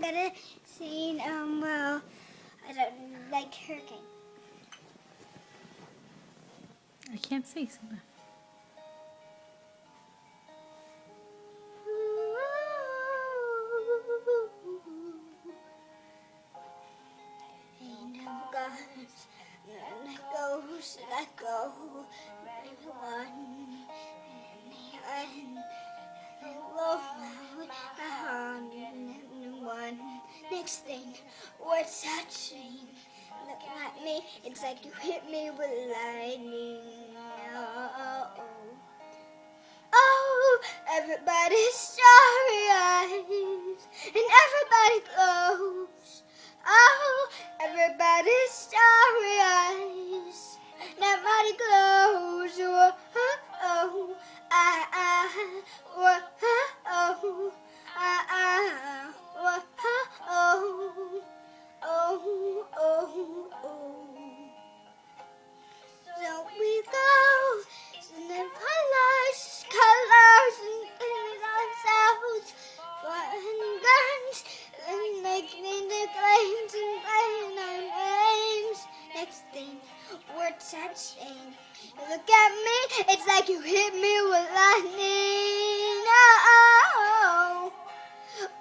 gonna sing, well, I don't like hurricane. I can't see. Sing Let go, one. Next thing, what's touching? Look at me, it's like you hit me with lightning. Oh, oh, everybody's starry eyes, and everybody close. Oh, everybody's starry eyes, and everybody close. Oh, oh, oh, oh, oh, oh, oh. So we go, and then colors, and ourselves, fun guns, and making the claims and playing our names. Next thing, we're touching. You look at me, it's like you hit me with lightning. Oh,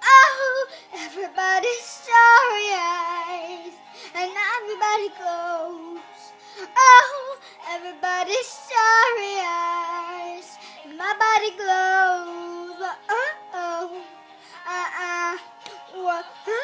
oh, everybody's starry eyes, and everybody close. Oh, everybody's starry eyes, and my body glows. Oh, oh, oh,